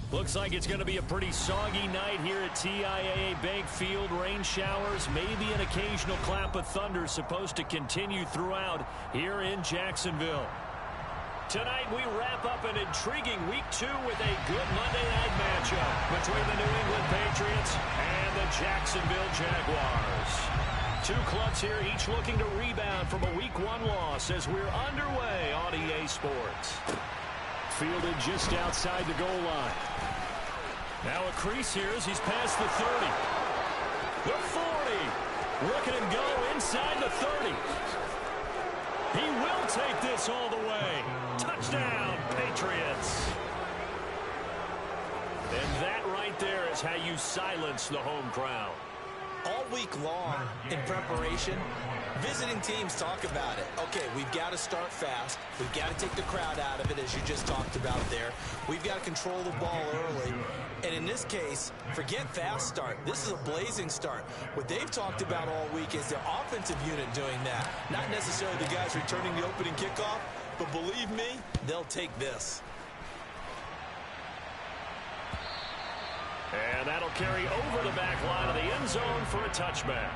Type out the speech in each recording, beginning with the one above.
Looks like it's going to be a pretty soggy night here at TIAA Bank Field. Rain showers, maybe an occasional clap of thunder supposed to continue throughout here in Jacksonville. Tonight we wrap up an intriguing Week 2 with a good Monday night matchup between the New England Patriots and the Jacksonville Jaguars. Two clubs here each looking to rebound from a Week 1 loss as we're underway on EA Sports. Fielded just outside the goal line. Now a crease here as he's past the 30. The 40. Look at him go inside the 30. He will take this all the way. Touchdown, Patriots. And that right there is how you silence the home crowd. All week long in preparation, visiting teams talk about it. Okay, we've got to start fast. We've got to take the crowd out of it, as you just talked about there. We've got to control the ball early. And in this case, forget fast start. This is a blazing start. What they've talked about all week is their offensive unit doing that. Not necessarily the guys returning the opening kickoff, but believe me, they'll take this. And that'll carry over the back line of the end zone for a touchback.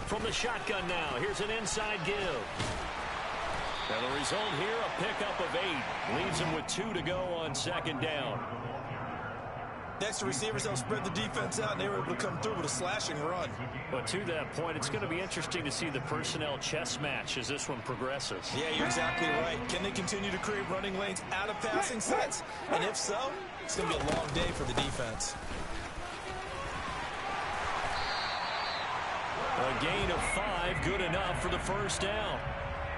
From the shotgun now, here's an inside give. And the result here, a pickup of 8. Leaves him with 2 to go on second down. Next, the receivers help spread the defense out, and they were able to come through with a slashing run. But to that point, it's going to be interesting to see the personnel chess match as this one progresses. Yeah, you're exactly right. Can they continue to create running lanes out of passing sets? And if so, it's going to be a long day for the defense. A gain of 5, good enough for the first down.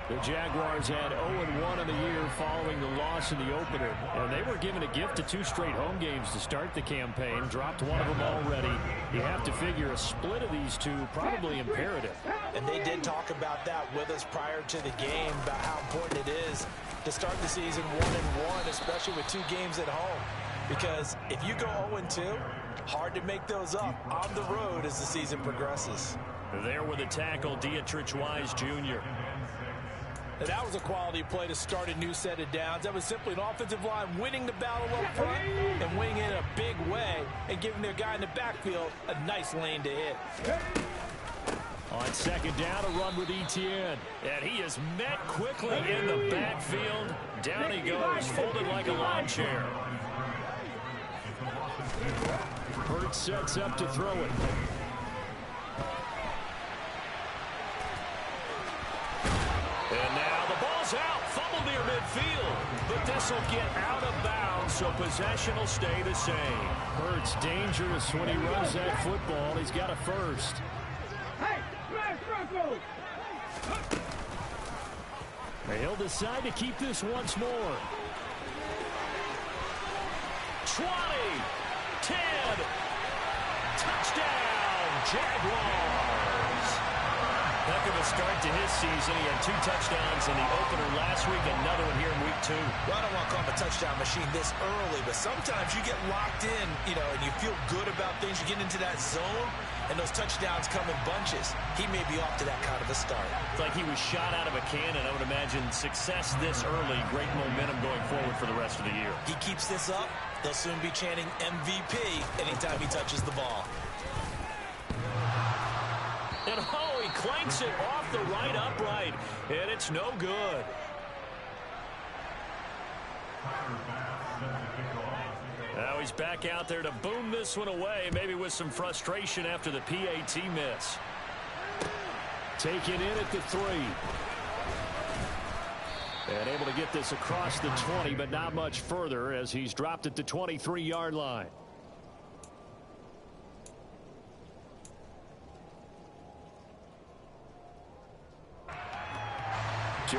The Jaguars had 0-1 in the year following the loss in the opener. And they were given a gift of 2 straight home games to start the campaign. Dropped one of them already. You have to figure a split of these two probably imperative. And they did talk about that with us prior to the game, about how important it is to start the season 1-1, especially with 2 games at home. Because if you go 0-2, hard to make those up on the road as the season progresses. There with a tackle, Dietrich Wise Jr. And that was a quality play to start a new set of downs. That was simply an offensive line winning the battle up front and winning it in a big way and giving their guy in the backfield a nice lane to hit. On second down, a run with Etienne. And he is met quickly in the backfield. Down he goes, folded like a lawn chair. Hurts sets up to throw it. And now the ball's out. Fumble near midfield. But this will get out of bounds, so possession will stay the same. Hurts dangerous when he runs that football. He's got a first. Hey, smash Broncos! He'll decide to keep this once more. 20, 10, touchdown, Jaguars. Heck of a start to his season. He had 2 touchdowns in the opener last week, another one here in week 2. Well, I don't want to call him a touchdown machine this early, but sometimes you get locked in, and you feel good about things. You get into that zone, and those touchdowns come in bunches. He may be off to that kind of a start. It's like he was shot out of a cannon. I would imagine success this early, great momentum going forward for the rest of the year. He keeps this up, they'll soon be chanting MVP anytime he touches the ball. And he clanks it off the right upright, and it's no good. Now he's back out there to boom this one away, maybe with some frustration after the PAT miss. Taken in at the 3. And able to get this across the 20, but not much further as he's dropped at the 23-yard line.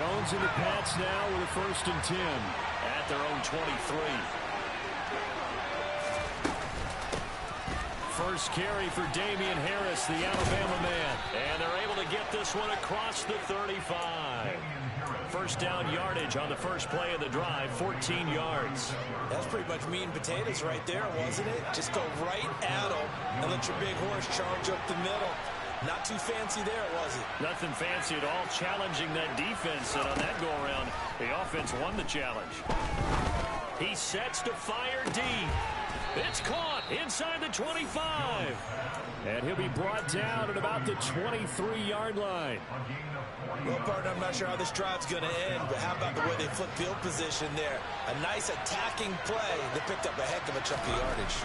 Jones and the Pats now with a 1st and 10 at their own 23. First carry for Damian Harris, the Alabama man. And they're able to get this one across the 35. First down yardage on the first play of the drive, 14 yards. That's pretty much meat and potatoes right there, wasn't it? Just go right at them and let your big horse charge up the middle. Not too fancy there, was it? Nothing fancy at all, challenging that defense. And on that go-around, the offense won the challenge. He sets to fire deep. It's caught inside the 25. And he'll be brought down at about the 23-yard line. Well, partner, I'm not sure how this drive's going to end, but how about the way they flip field position there? A nice attacking play that picked up a heck of a chunk of yardage.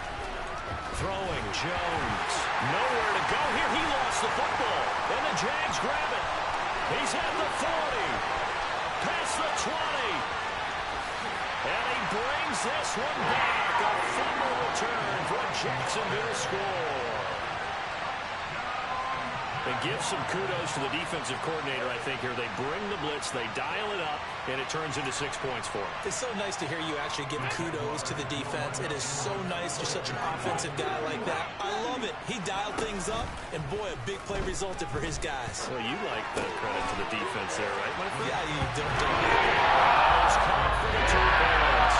Throwing, Jones. Nowhere to go here. He lost the football. And the Jags grab it. He's at the 40. Past the 20. And he brings this one back. A fumble return for a Jacksonville score. And give some kudos to the defensive coordinator, I think, here. They bring the blitz, they dial it up, and it turns into 6 points for them. It's so nice to hear you actually give kudos to the defense. It is so nice you're such an offensive guy like that. I love it. He dialed things up, and boy, a big play resulted for his guys. Well, you like the credit to the defense there, right, my friend? Yeah, you don't. It's caught for the turnovers.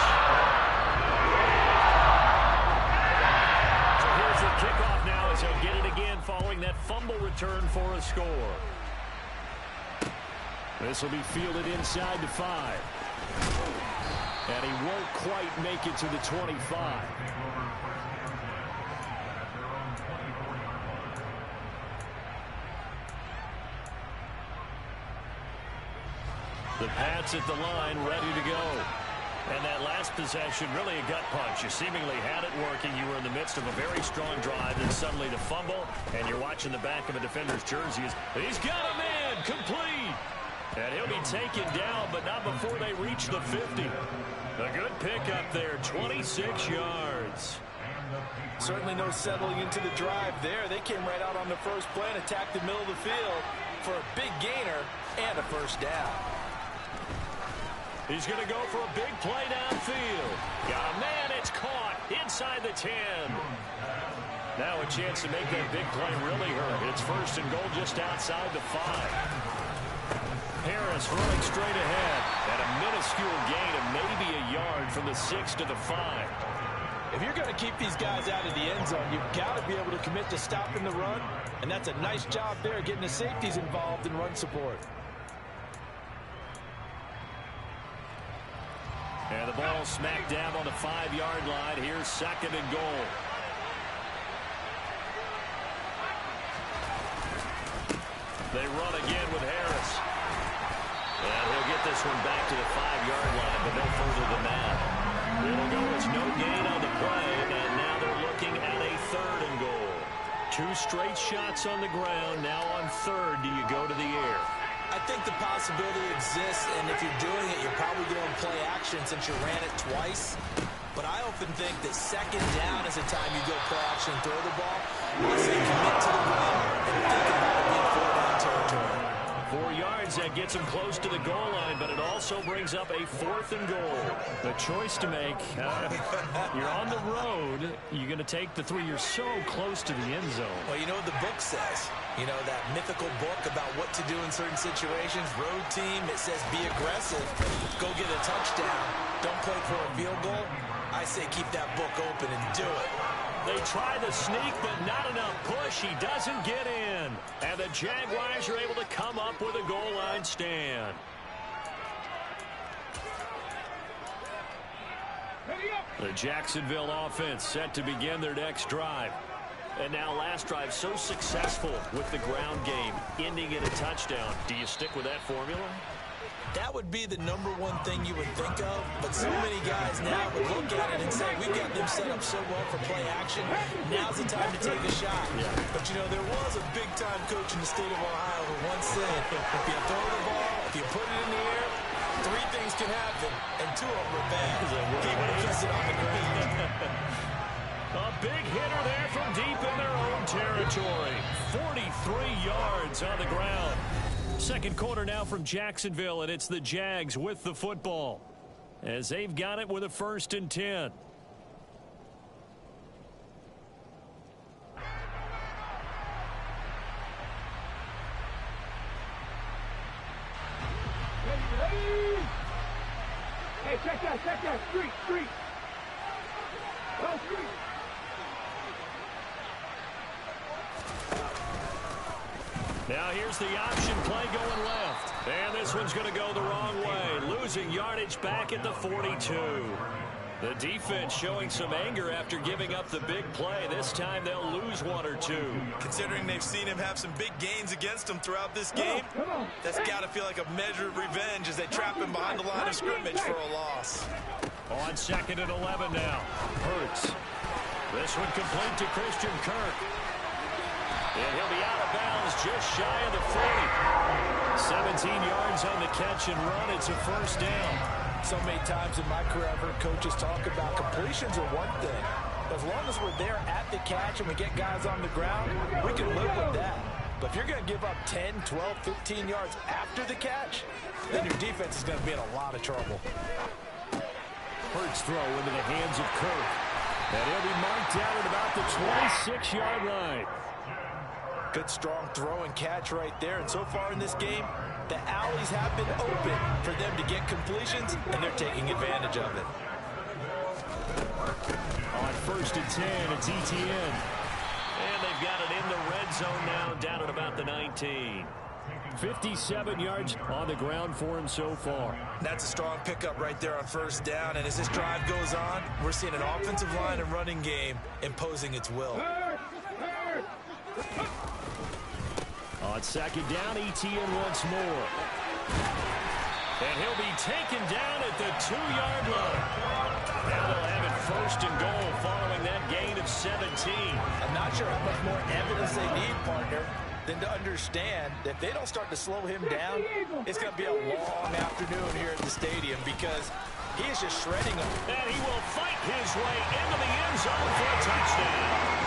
So here's the kickoff now as he'll get it again following that fumble return for a score. This will be fielded inside the 5. And he won't quite make it to the 25. The Pats at the line, ready to go. And that last possession, really a gut punch. You seemingly had it working. You were in the midst of a very strong drive, and suddenly to fumble, and you're watching the back of a defender's jersey. He's got a man, complete. And he'll be taken down, but not before they reach the 50. A good pickup there, 26 yards. Certainly no settling into the drive there. They came right out on the first play and attacked the middle of the field for a big gainer and a first down. He's going to go for a big play downfield. Got a man, it's caught inside the 10. Now a chance to make that big play really hurt. It's 1st and goal just outside the 5. Harris running straight ahead. And a minuscule gain of maybe a yard from the 6 to the 5. If you're going to keep these guys out of the end zone, you've got to be able to commit to stopping the run. And that's a nice job there, getting the safeties involved in run support. And the ball smack dab on the 5-yard line. Here's 2nd and goal. They run again with Harris. And he'll get this one back to the 5-yard line, but no further than that. It'll go as no gain on the play, and now they're looking at a 3rd and goal. 2 straight shots on the ground. Now on 3rd, do you go to the air? I think the possibility exists, and if you're doing it, you're probably going to play action since you ran it twice. But I often think that 2nd down is the time you go play action and throw the ball. I say commit to the run and think about it being 4-down territory. 4 yards, that gets him close to the goal line, but it also brings up a 4th and goal. The choice to make. You're on the road. You're going to take the 3. You're so close to the end zone. Well, you know what the book says. You know, that mythical book about what to do in certain situations. Road team, it says be aggressive. Go get a touchdown. Don't play for a field goal. I say keep that book open and do it. They try the sneak, but not enough push. He doesn't get in. And the Jaguars are able to come up with a goal line stand. The Jacksonville offense set to begin their next drive. And now last drive so successful with the ground game, ending in a touchdown. Do you stick with that formula? That would be the #1 thing you would think of, but so many guys now would look at it and say, we've got them set up so well for play action, now's the time to take a shot. Yeah. But, you know, there was a big-time coach in the state of Ohio who once said, if you throw the ball, if you put it in the air, 3 things can happen, and 2 of them are bad. Keep it adjusted on the ground. A big hitter there from deep in their own territory. 43 yards on the ground. Second quarter now from Jacksonville, and it's the Jags with the football as they've got it with a 1st and 10. Hey, check that, street. Go, street. Now here's the option play going left. And this one's going to go the wrong way. Losing yardage back at the 42. The defense showing some anger after giving up the big play. This time they'll lose 1 or 2. Considering they've seen him have some big gains against them throughout this game, that's got to feel like a measure of revenge as they trap him behind the line of scrimmage for a loss. On 2nd and 11 now. Hurts. This one complete to Christian Kirk. And he'll be out of bounds just shy of the 40. 17 yards on the catch and run. It's a 1st down. So many times in my career I've heard coaches talk about completions are one thing. As long as we're there at the catch and we get guys on the ground, we can live with that. But if you're going to give up 10, 12, 15 yards after the catch, then your defense is going to be in a lot of trouble. Hurts throw into the hands of Kirk. And he'll be marked down at about the 26-yard line. Good strong throw and catch right there. And so far in this game, the alleys have been open for them to get completions, and they're taking advantage of it. On 1st and 10, it's ETN. And they've got it in the red zone now, down at about the 19. 57 yards on the ground for him so far. That's a strong pickup right there on 1st down. And as this drive goes on, we're seeing an offensive line and running game imposing its will. On 2nd down, ETN once more. And he'll be taken down at the 2-yard line. Now they'll have it 1st and goal following that gain of 17. I'm not sure how much more evidence they need, partner, than to understand that if they don't start to slow him down, it's going to be a long afternoon here at the stadium because he is just shredding them. And he will fight his way into the end zone for a touchdown.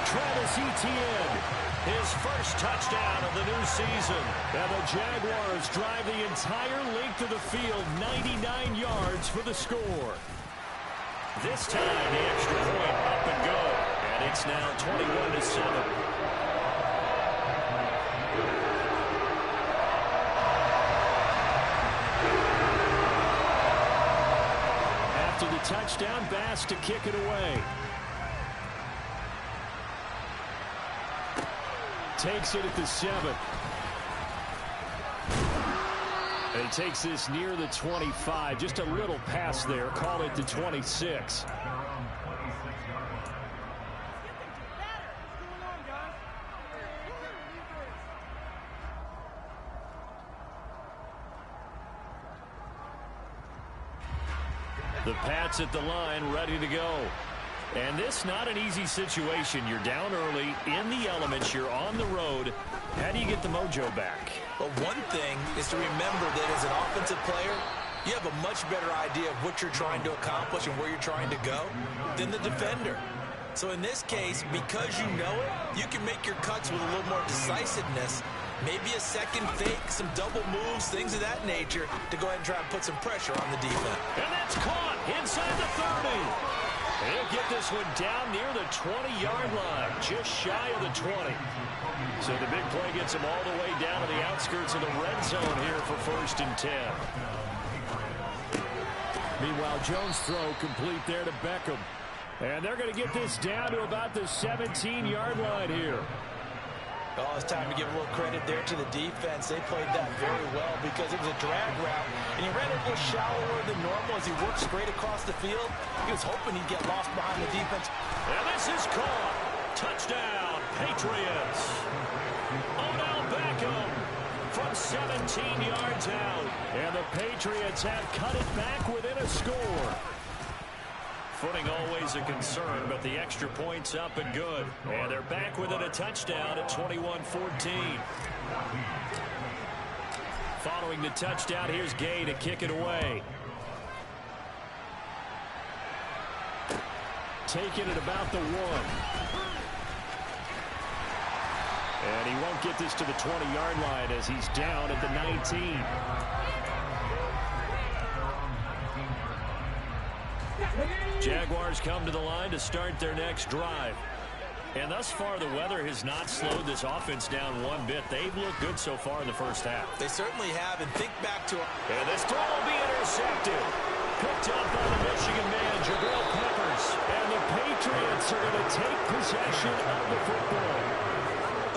Travis Etienne, his 1st touchdown of the new season. And the Jaguars drive the entire length of the field, 99 yards for the score. This time, the extra point up and go. And it's now 21-7. After the touchdown, Bass to kick it away. Takes it at the 7. And he takes this near the 25. Just a little pass there. Call it the 26. The Pats at the line, ready to go. And this not an easy situation. You're down early, in the elements, you're on the road. How do you get the mojo back? Well, one thing is to remember that as an offensive player, you have a much better idea of what you're trying to accomplish and where you're trying to go than the defender. So in this case, because you know it, you can make your cuts with a little more decisiveness, maybe a second fake, some double moves, things of that nature, to go ahead and try and put some pressure on the defense. And that's caught inside the 30. He'll get this one down near the 20-yard line, just shy of the 20. So the big play gets him all the way down to the outskirts of the red zone here for 1st and 10. Meanwhile, Jones' throw complete there to Beckham. And they're going to get this down to about the 17-yard line here. Oh, it's time to give a little credit there to the defense. They played that very well because it was a drag route, and he ran it a little shallower than normal as he worked straight across the field. He was hoping he'd get lost behind the defense. And this is caught. Touchdown, Patriots. Odell Beckham from 17 yards out. And the Patriots have cut it back within a score. Footing always a concern, but the extra point's up and good. And they're back within a touchdown at 21-14. Following the touchdown, here's Gay to kick it away. Taking it about the 1. And he won't get this to the 20-yard line as he's down at the 19. Jaguars come to the line to start their next drive. And thus far, the weather has not slowed this offense down one bit. They've looked good so far in the first half. They certainly have, and think back to... And this throw will be intercepted. Picked up by the Michigan man, Jabril Peppers. And the Patriots are going to take possession of the football.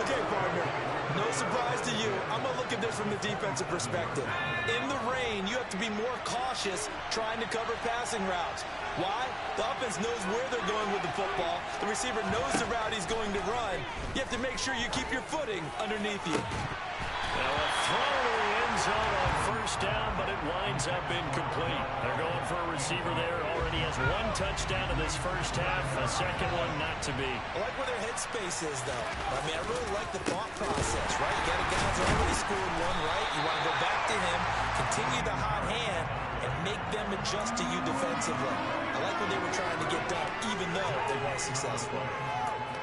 Okay, partner, no surprise to you. I'm going to look at this from the defensive perspective. In the rain, you have to be more cautious trying to cover passing routes. Why? The offense knows where they're going with the football. The receiver knows the route he's going to run. You have to make sure you keep your footing underneath you. Now a throw to the end zone on first down, but it winds up incomplete. They're going for a receiver there. Already has one touchdown in this first half. A second one not to be. I like where their headspace is, though. I mean, I really like the thought process, right? You got a guy who's already scored one, right? You want to go back to him, continue the hot hand, and make them adjust to you defensively. I like what they were trying to get done, even though they weren't successful.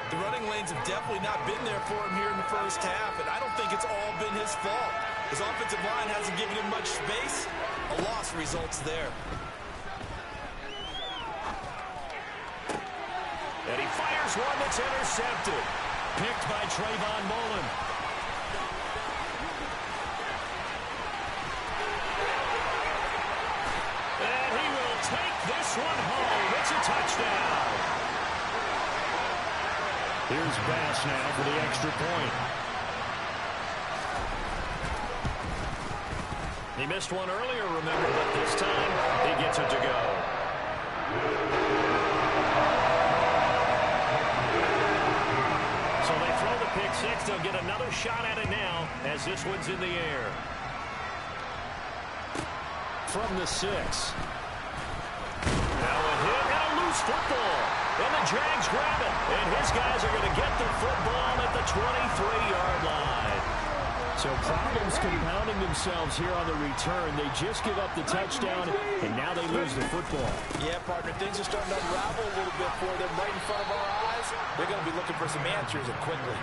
The running lanes have definitely not been there for him here in the first half, and I don't think it's all been his fault. His offensive line hasn't given him much space. A loss results there. And he fires one that's intercepted. Picked by Trayvon Mullen. And he will take this one home. It's a touchdown. Here's Bass now for the extra point. He missed one earlier, remember, but this time he gets it to go. So they throw the pick six. They'll get another shot at it now as this one's in the air. From the 6. Now a hit and a loose football. And the Jags grab it. And his guys are going to get the football at the 23-yard line. So problems compounding themselves here on the return. They just give up the touchdown, and now they lose the football. Yeah, partner, things are starting to unravel a little bit for them right in front of our eyes. They're going to be looking for some answers and quickly.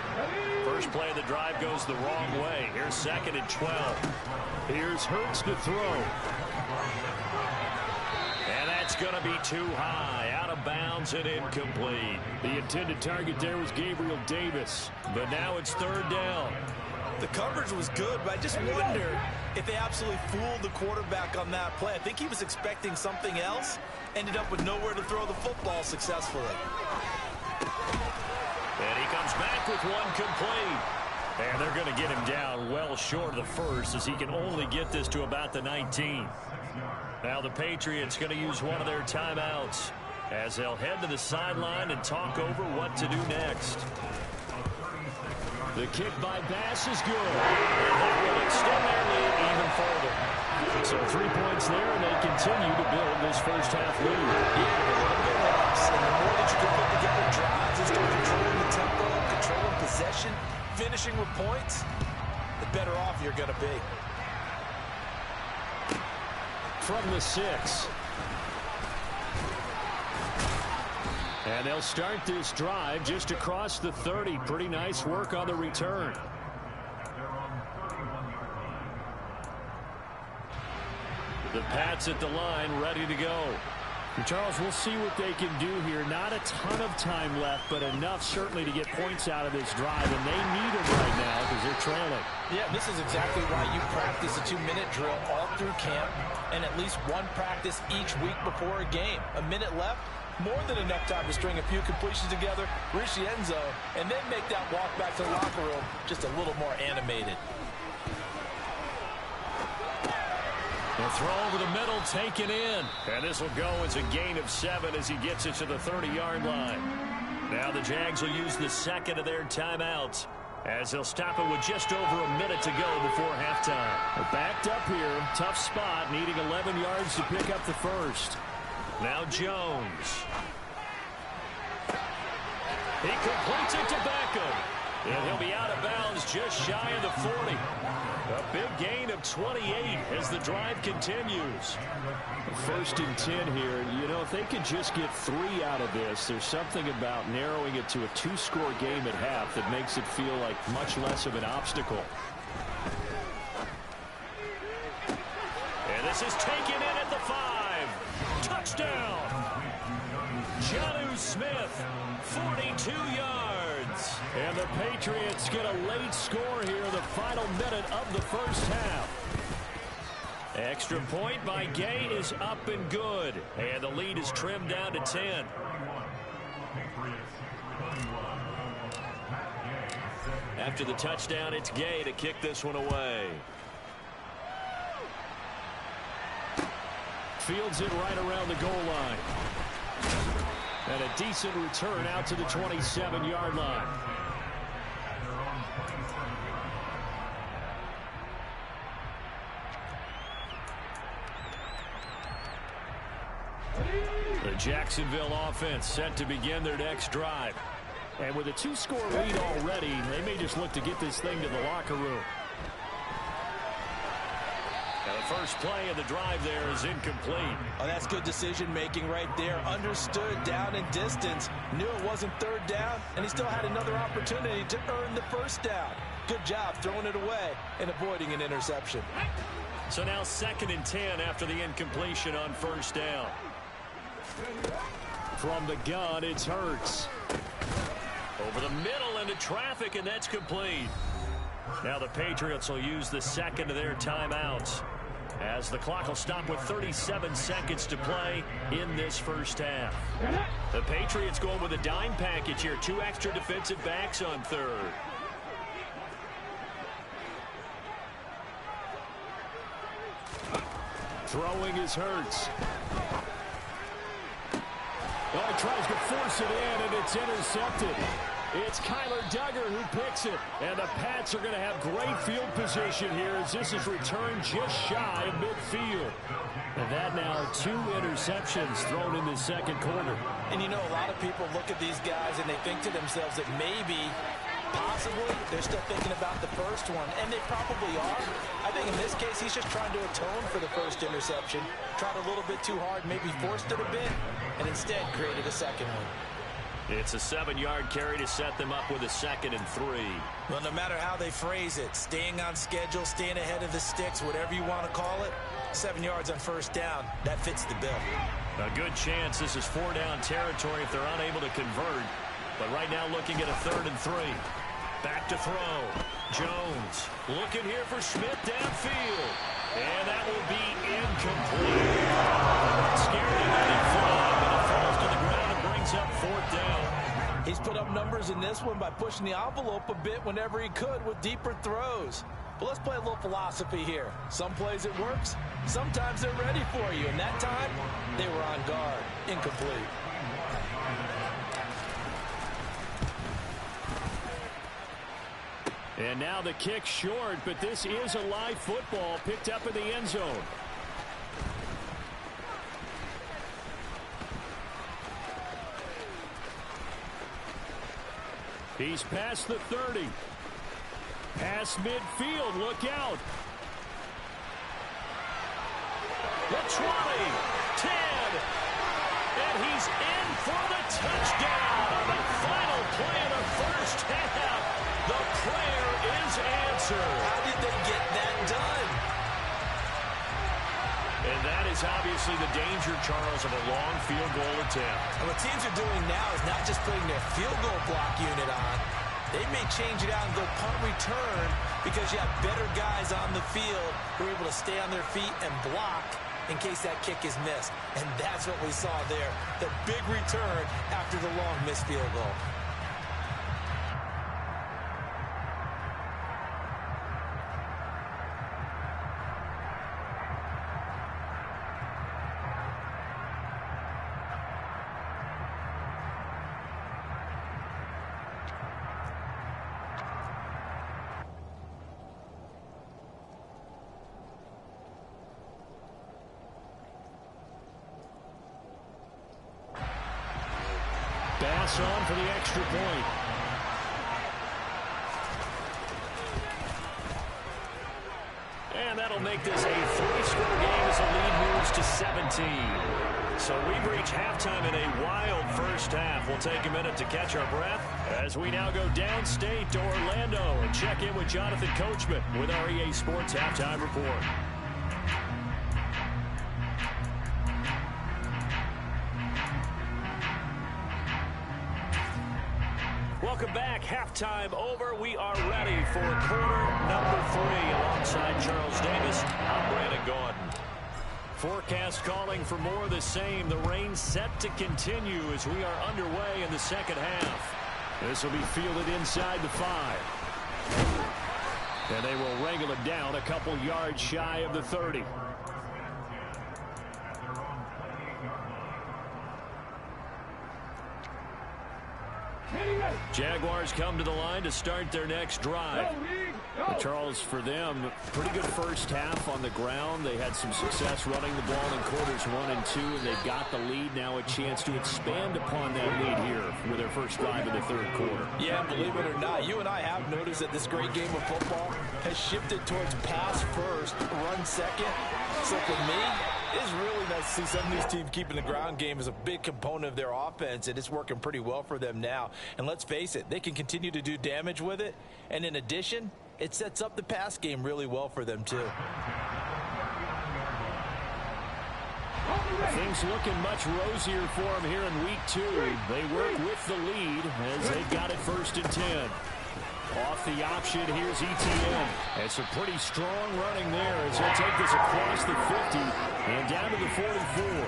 First play of the drive goes the wrong way. Here's 2nd and 12. Here's Hurts to throw. And that's going to be too high. Out of bounds and incomplete. The intended target there was Gabriel Davis. But now it's 3rd down. The coverage was good, but I just wonder if they absolutely fooled the quarterback on that play. I think he was expecting something else. Ended up with nowhere to throw the football successfully. And he comes back with one complete. And they're going to get him down well short of the first as he can only get this to about the 19. Now the Patriots going to use one of their timeouts as they'll head to the sideline and talk over what to do next. The kick by Bass is good. And that will extend their lead even further. So 3 points there, and they continue to build this first half lead. Yeah, a little bit helps. And the more that you can put together drives and start controlling the tempo, controlling possession, finishing with points, the better off you're going to be. From the 6. And they'll start this drive just across the 30. Pretty nice work on the return. The Pats at the line, ready to go. Charles, we'll see what they can do here. Not a ton of time left, but enough certainly to get points out of this drive. And they need them right now because they're trailing. Yeah, this is exactly why you practice a 2-minute drill all through camp and at least one practice each week before a game. A minute left. More than enough time to string a few completions together, reach the end zone, and then make that walk back to the locker room just a little more animated. The throw over the middle, taken in. And this will go as a gain of 7 as he gets it to the 30-yard line. Now the Jags will use the second of their timeouts as they'll stop it with just over a minute to go before halftime. They're backed up here, tough spot, needing 11 yards to pick up the first. Now Jones. He completes it to Beckham. And he'll be out of bounds just shy of the 40. A big gain of 28 as the drive continues. First and 10 here. You know, if they could just get 3 out of this, there's something about narrowing it to a 2-score game at half that makes it feel like much less of an obstacle. And this is taken in at the 5. Touchdown! Jonnu Smith, 42 yards. And the Patriots get a late score here in the final minute of the first half. Extra point by Gay is up and good. And the lead is trimmed down to 10. After the touchdown, it's Gay to kick this one away. Fields it right around the goal line. And a decent return out to the 27-yard line. The Jacksonville offense set to begin their next drive. And with a 2-score lead already, they may just look to get this thing to the locker room. And the first play of the drive there is incomplete. Oh, that's good decision-making right there. Understood down and distance. Knew it wasn't third down, and he still had another opportunity to earn the first down. Good job throwing it away and avoiding an interception. So now 2nd and 10 after the incompletion on first down. From the gun, it's Hurts. Over the middle into traffic, and that's complete. Now the Patriots will use the second of their timeouts, as the clock will stop with 37 seconds to play in this first half. The Patriots going with a dime package here. 2 extra defensive backs on third. Throwing is Hurts. Oh, he tries to force it in, and it's intercepted. It's Kyler Duggar who picks it. And the Pats are going to have great field position here as this is returned just shy of midfield. And that now 2 interceptions thrown in the second quarter. And you know, a lot of people look at these guys and they think to themselves that maybe, possibly, they're still thinking about the first one. And they probably are. I think in this case, he's just trying to atone for the first interception. Tried a little bit too hard, maybe forced it a bit, and instead created a second one. It's a 7-yard carry to set them up with a 2nd and 3. Well, no matter how they phrase it, staying on schedule, staying ahead of the sticks, whatever you want to call it, 7 yards on first down, that fits the bill. A good chance this is 4-down territory if they're unable to convert. But right now looking at a 3rd and 3. Back to throw. Jones looking here for Schmidt downfield. And that will be incomplete. Scared to let it fly, but it falls to the ground and brings up 4th down. He's put up numbers in this one by pushing the envelope a bit whenever he could with deeper throws. But let's play a little philosophy here. Some plays it works, sometimes they're ready for you. And that time, they were on guard. Incomplete. And now the kick short, but this is a live football picked up in the end zone. He's past the 30. Past midfield, look out. The 20, 10, and he's in for the touchdown on the final play of the first half. The prayer is answered. How did they get that done? And that is obviously the danger, Charles, of a long field goal attempt. And what teams are doing now is not just putting their field goal block unit on. They may change it out and go punt return because you have better guys on the field who are able to stay on their feet and block in case that kick is missed. And that's what we saw there, the big return after the long missed field goal. Bass on for the extra point. make this a 3-score game as the lead moves to 17. So we've reached halftime in a wild first half. We'll take a minute to catch our breath as we now go downstate to Orlando and check in with Jonathan Coachman with our EA Sports Halftime Report. Welcome back. Halftime over. We are ready for quarter number 3. Alongside Charles Davis, I'm Brandon Gordon. Forecast calling for more of the same. The rain set to continue as we are underway in the second half. This will be fielded inside the 5. And they will wrangle it down a couple yards shy of the 30. Jaguars come to the line to start their next drive. Charles, for them, pretty good first half on the ground. They had some success running the ball in quarters 1 and 2, and they got the lead. Now a chance to expand upon that lead here with their first drive in the third quarter. Yeah, believe it or not, you and I have noticed that this great game of football has shifted towards pass first, run second. So for me, it's really nice to see some of these teams keeping the ground game as a big component of their offense, and it's working pretty well for them now. And let's face it, they can continue to do damage with it. And in addition, it sets up the pass game really well for them, too. Things looking much rosier for them here in week 2. They work with the lead as they got it 1st and 10. Off the option, here's ETN. It's a pretty strong running there as he'll take this across the 50 and down to the 44.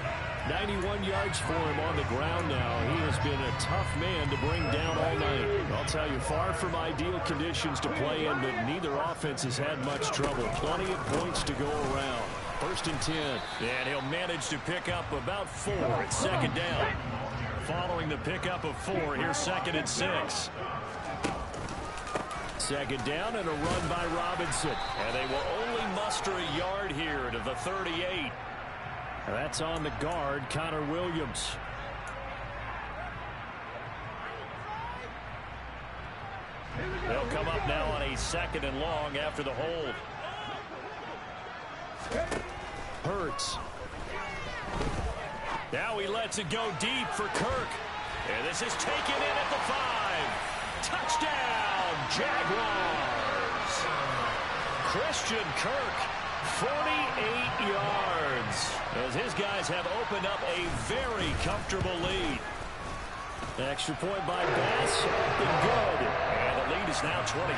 91 yards for him on the ground now. He has been a tough man to bring down all night. I'll tell you, far from ideal conditions to play in, but neither offense has had much trouble. Plenty of points to go around. 1st and 10. And he'll manage to pick up about 4 at 2nd down. Following the pickup of 4, here's 2nd and 6. 2nd down and a run by Robinson. And they will only muster a yard here to the 38. That's on the guard, Connor Williams. They'll come up now on a 2nd and long after the hold. Hurts. Now he lets it go deep for Kirk. And this is taken in at the 5. Touchdown, Jaguars. Christian Kirk, 48 yards. As his guys have opened up a very comfortable lead. Extra point by Bass, up and good. And the lead is now 24.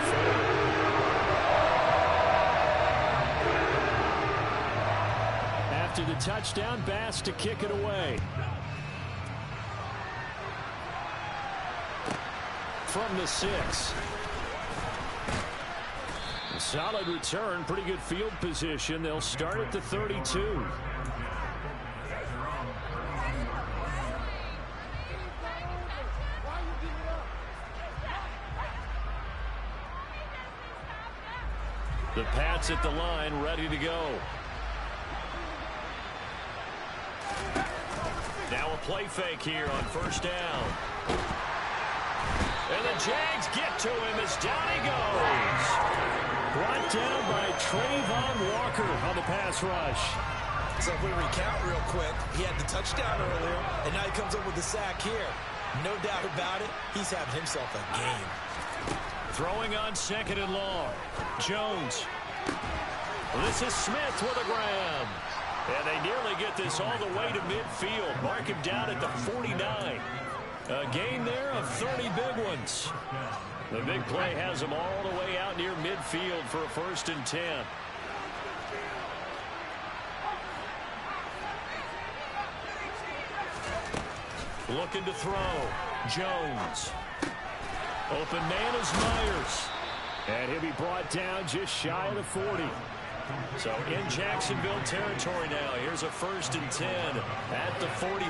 After the touchdown, Bass to kick it away. From the 6. A solid return, pretty good field position. They'll start at the 32. The Pats at the line, ready to go. Now a play fake here on 1st down. And the Jags get to him as down he goes. Brought down by Trayvon Walker on the pass rush. So if we recount real quick, he had the touchdown earlier, and now he comes up with the sack here. No doubt about it, he's having himself a game. Throwing on 2nd and long. Jones. This is Smith with a grab. And they nearly get this all the way to midfield. Mark him down at the 49. A gain there of 30 big ones. The big play has him all the way out near midfield for a 1st and 10. Looking to throw. Jones. Open man is Myers. And he'll be brought down just shy of the 40. So in Jacksonville territory now. Here's a 1st and 10 at the 41.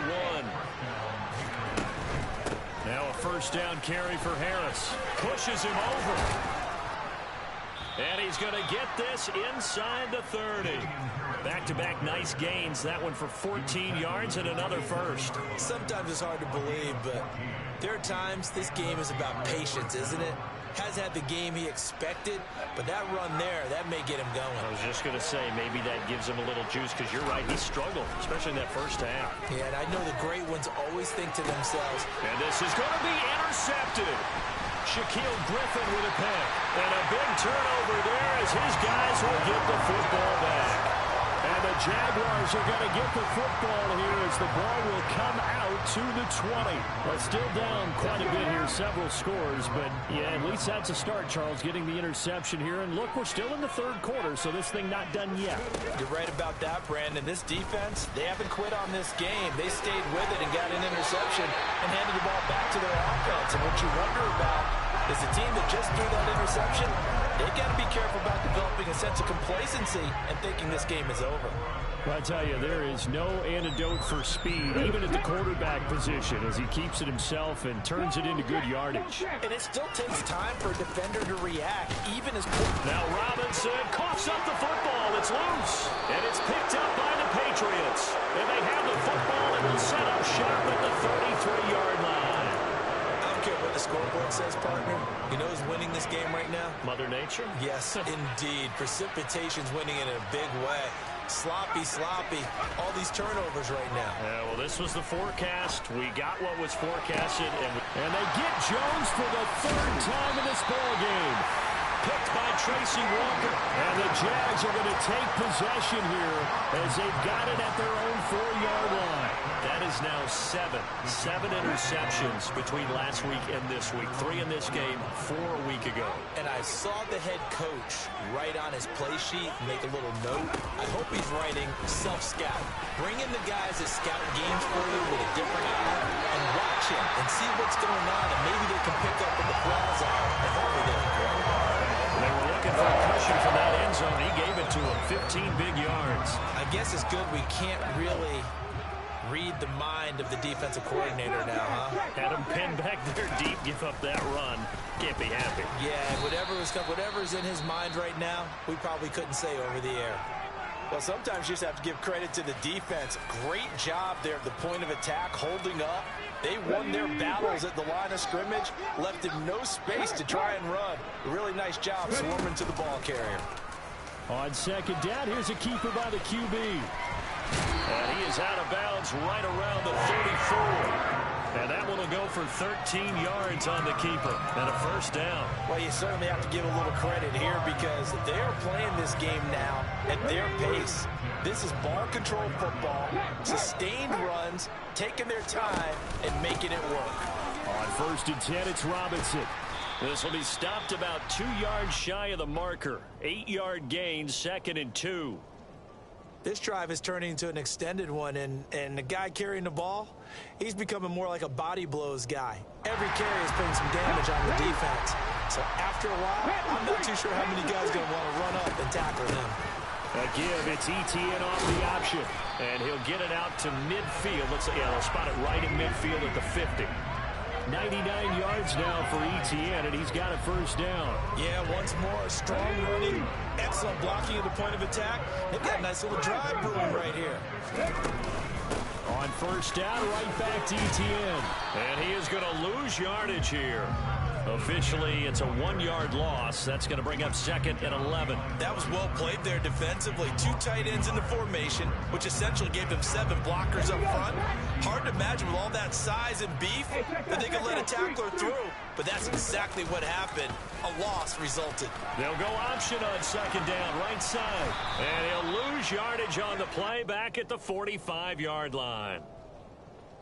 Now a 1st down carry for Harris. Pushes him over. And he's going to get this inside the 30. Back-to-back nice gains. That one for 14 yards and another 1st. Sometimes it's hard to believe, but there are times this game is about patience, isn't it? Hasn't had the game he expected, but that run there, that may get him going. I was just going to say, maybe that gives him a little juice, because you're right, he struggled, especially in that first half. Yeah, and I know the great ones always think to themselves. And this is going to be intercepted. Shaquille Griffin with a pick. And a big turnover there as his guys will get the football back. And the Jaguars are going to get the football here as the ball will come out to the 20. But still down quite a bit here, several scores. But, yeah, at least that's a start, Charles, getting the interception here. And, look, we're still in the third quarter, so this thing not done yet. You're right about that, Brandon. This defense, they haven't quit on this game. They stayed with it and got an interception and handed the ball back to their offense. And what you wonder about is the team that just threw that interception, they got to be careful about developing a sense of complacency and thinking this game is over. Well, I tell you, there is no antidote for speed, even at the quarterback position, as he keeps it himself and turns it into good yardage. And it still takes time for a defender to react, even as quick. Now Robinson coughs up the football. It's loose, and it's picked up by the Patriots. And they have the football and will set up shop at the 33-yard line. I don't care what the scoreboard says, partner. You know who's winning this game right now? Mother Nature? Yes, indeed. Precipitation's winning in a big way. Sloppy, sloppy. All these turnovers right now. Yeah, well, this was the forecast. We got what was forecasted, and they get Jones for the third time in this ball game. Picked by Tracy Walker. And the Jags are going to take possession here as they've got it at their own 4-yard line. That is now 7 interceptions between last week and this week. 3 in this game, 4 a week ago. And I saw the head coach write on his play sheet, make a little note. I hope he's writing self-scout. Bring in the guys that scout games for you with a different eye and watch him and see what's going on, and maybe they can pick up in the plaza and hopefully they can grow. They were looking for a cushion from that end zone. He gave it to him, 15 big yards. I guess it's good we can't really read the mind of the defensive coordinator now, huh? Had him pinned back there deep, give up that run. Can't be happy. Yeah, whatever's in his mind right now, we probably couldn't say over the air. Well, sometimes you just have to give credit to the defense. Great job there at the point of attack, holding up. They won their battles at the line of scrimmage, left him no space to try and run. A really nice job swarming to the ball carrier. On second down, here's a keeper by the QB. And he is out of bounds right around the 34. And that one will go for 13 yards on the keeper and a first down. Well, you certainly have to give a little credit here because they are playing this game now at their pace. This is ball control football, sustained runs, taking their time, and making it work. On first and 10, it's Robinson. This will be stopped about 2 yards shy of the marker. 8-yard gain, 2nd and 2. This drive is turning into an extended one, and the guy carrying the ball, he's becoming more like a body blows guy. Every carry is putting some damage on the defense. So after a while, I'm not too sure how many guys are going to want to run up and tackle him. Again, it's ETN off the option, and he'll get it out to midfield. They'll spot it right in midfield at the 50. 99 yards now for ETN, and he's got a first down. Yeah, once more, strong running, excellent blocking at the point of attack. They've got a nice little drive brewing right here. On first down, right back to ETN. And he is going to lose yardage here. Officially, it's a 1-yard loss. That's going to bring up 2nd and 11. That was well played there defensively. 2 tight ends in the formation, which essentially gave them 7 blockers up front. Hard to imagine with all that size and beef that they could let a tackler through. But that's exactly what happened. A loss resulted. They'll go option on 2nd down, right side. And he'll lose yardage on the play back at the 45-yard line.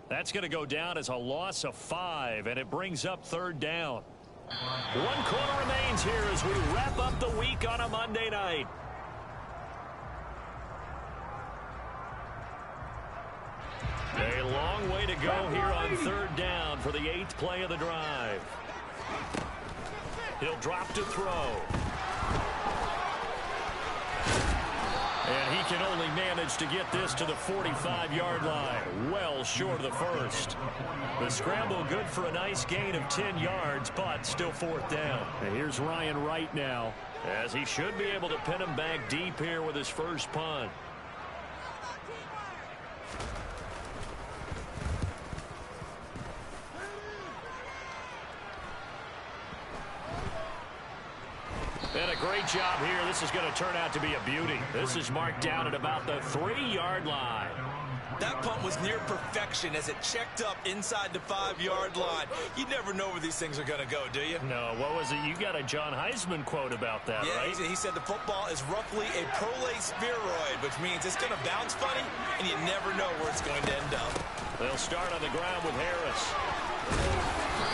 That's going to go down as a loss of 5, and it brings up 3rd down. 1 quarter remains here as we wrap up the week on a Monday night. A long way to go here on 3rd down for the 8th play of the drive. He'll drop to throw. And he can only manage to get this to the 45-yard line, well short of the first. The scramble good for a nice gain of 10 yards, but still 4th down. And here's Ryan Wright now, as he should be able to pin him back deep here with his first punt. great job here. This is going to turn out to be a beauty. This is marked down at about the 3-yard line. That punt was near perfection as it checked up inside the 5-yard line. You never know where these things are going to go, do you? No, what was it? You got a John Heisman quote about that, yeah, right? He said the football is roughly a prolate spheroid, which means it's going to bounce funny, and you never know where it's going to end up. They'll start on the ground with Harris.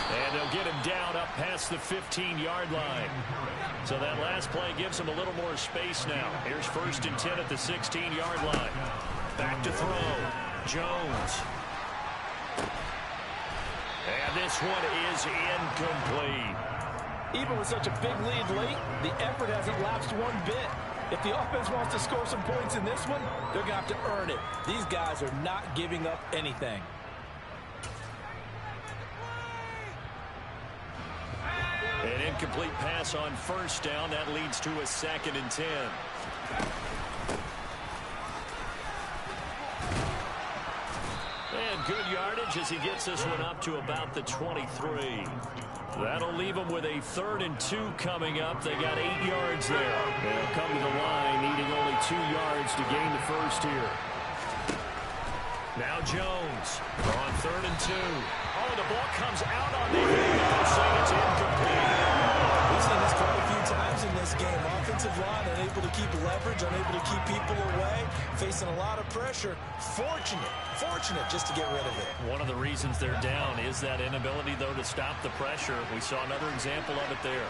And they'll get him down up past the 15-yard line. So that last play gives him a little more space now. Here's 1st and 10 at the 16-yard line. Back to throw. Jones. And this one is incomplete. Even with such a big lead late, the effort hasn't lapsed one bit. If the offense wants to score some points in this one, they're going to have to earn it. These guys are not giving up anything. An incomplete pass on 1st down. That leads to a 2nd and 10. And good yardage as he gets this one up to about the 23. That'll leave them with a 3rd and 2 coming up. They got 8 yards there. They'll come to the line needing only 2 yards to gain the first here. Now Jones on 3rd and 2. Oh, the ball comes out on the hit. They'll say it's incomplete. We've seen this quite a few times in this game. Offensive line unable to keep leverage, unable to keep people away, facing a lot of pressure. Fortunate just to get rid of it. One of the reasons they're down is that inability, though, to stop the pressure. We saw another example of it there.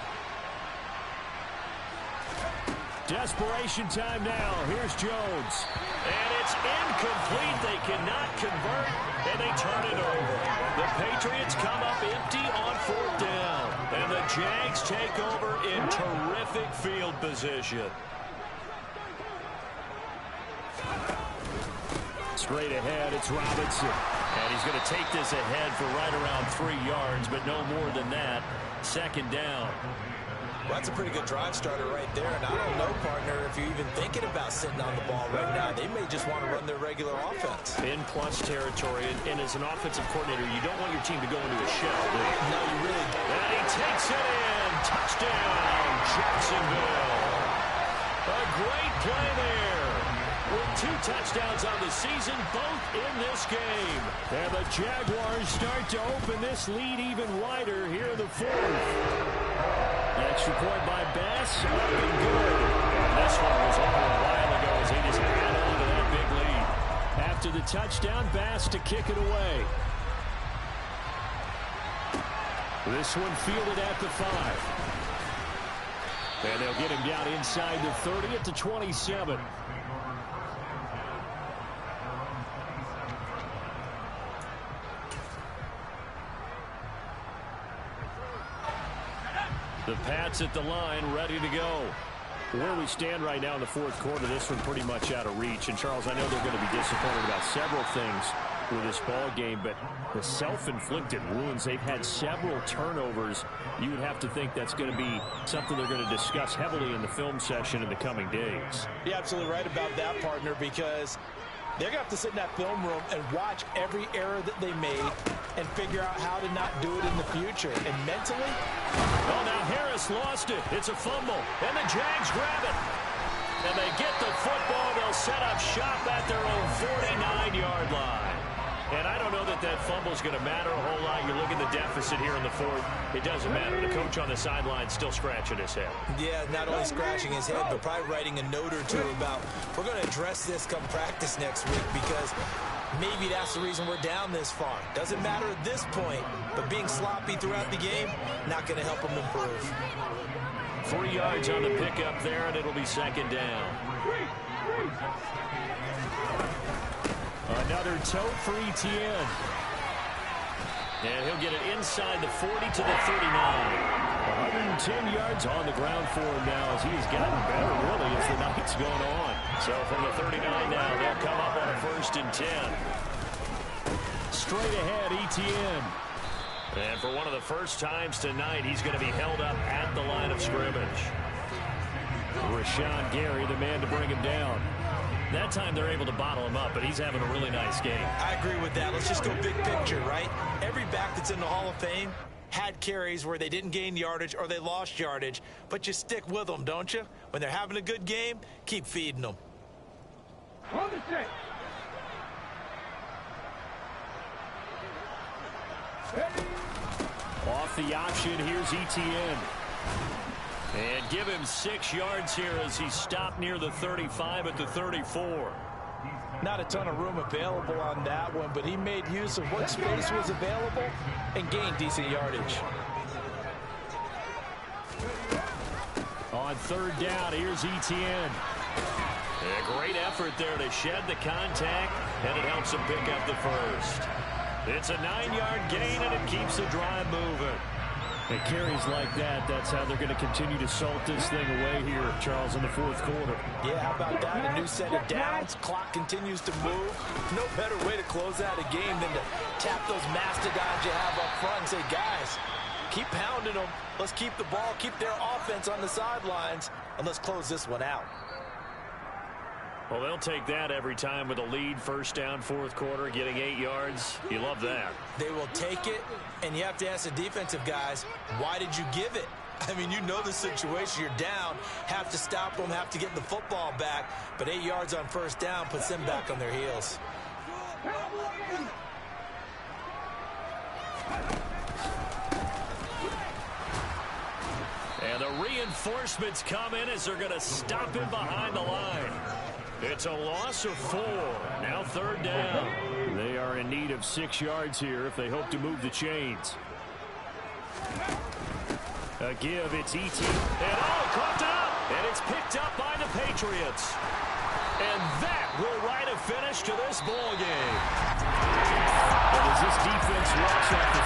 Desperation time now. Here's Jones. And it's incomplete. They cannot convert, and they turn it over. The Patriots come up empty on 4th down. And the Jags take over in terrific field position. Straight ahead, it's Robinson. And he's going to take this ahead for right around 3 yards, but no more than that. 2nd down. Well, that's a pretty good drive starter right there. And I don't know, partner, if you're even thinking about sitting on the ball right now. They may just want to run their regular offense. In plus territory, and as an offensive coordinator, you don't want your team to go into a shell, do you? No, you really don't. And he takes it in. Touchdown, Jacksonville. A great play there. With 2 touchdowns on the season, both in this game. And the Jaguars start to open this lead even wider here in the 4th. Extra point by Bass, up and good. And this one was over a while ago as he just ran on to that big lead. After the touchdown, Bass to kick it away. This one fielded at the 5. And they'll get him down inside the 30 at the 27. The Pats at the line, ready to go. Where we stand right now in the 4th quarter, this one pretty much out of reach. And, Charles, I know they're going to be disappointed about several things with this ball game, but the self-inflicted wounds, they've had several turnovers. You would have to think that's going to be something they're going to discuss heavily in the film session in the coming days. You're absolutely right about that, partner, because they're going to have to sit in that film room and watch every error that they made and figure out how to not do it in the future. And mentally, well, now Harris lost it. It's a fumble, and the Jags grab it. And they get the football. They'll set up shop at their own 49-yard line. And I don't know that that fumble is going to matter a whole lot. You look at the deficit here in the 4th. It doesn't matter. The coach on the sideline still scratching his head. Yeah, not only scratching his head, but probably writing a note or two about, we're going to address this come practice next week because maybe that's the reason we're down this far. Doesn't matter at this point, but being sloppy throughout the game, not going to help them improve. 3 yards on the pickup there, and it'll be 2nd down. Another tote for Etienne. And he'll get it inside the 40 to the 39. 110 yards on the ground for him now as he has gotten better, really, as the night's going on. So from the 39 now, they'll come up on a 1st and 10. Straight ahead, Etienne. And for one of the first times tonight, he's going to be held up at the line of scrimmage. Rashawn Gary, the man to bring him down. That time they're able to bottle him up, but he's having a really nice game. I agree with that. Let's just go big picture, right? Every back that's in the Hall of Fame had carries where they didn't gain yardage or they lost yardage, but you stick with them, don't you? When they're having a good game, keep feeding them. On the set. Off the option, here's Etienne. And give him 6 yards here as he stopped near the 35 at the 34. Not a ton of room available on that one, but he made use of what space was available and gained decent yardage. On 3rd down, here's Etienne. A great effort there to shed the contact, and it helps him pick up the first. It's a 9-yard gain, and it keeps the drive moving. It carries like that. That's how they're going to continue to salt this thing away here, Charles, in the 4th quarter. Yeah, how about that? A new set of downs. Clock continues to move. No better way to close out a game than to tap those mastodons you have up front and say, guys, keep pounding them. Let's keep the ball, keep their offense on the sidelines, and let's close this one out. Well, they'll take that every time with a lead. 1st down, 4th quarter, getting 8 yards. You love that. They will take it, and you have to ask the defensive guys, why did you give it? I mean, you know the situation. You're down, have to stop them, have to get the football back, but 8 yards on 1st down puts them back on their heels. And the reinforcements come in as they're going to stop him behind the line. It's a loss of 4. Now 3rd down. They are in need of 6 yards here if they hope to move the chains. A give, it's Etienne. And caught up! And it's picked up by the Patriots. And that will write a finish to this ball game. And as this defense walks off the field,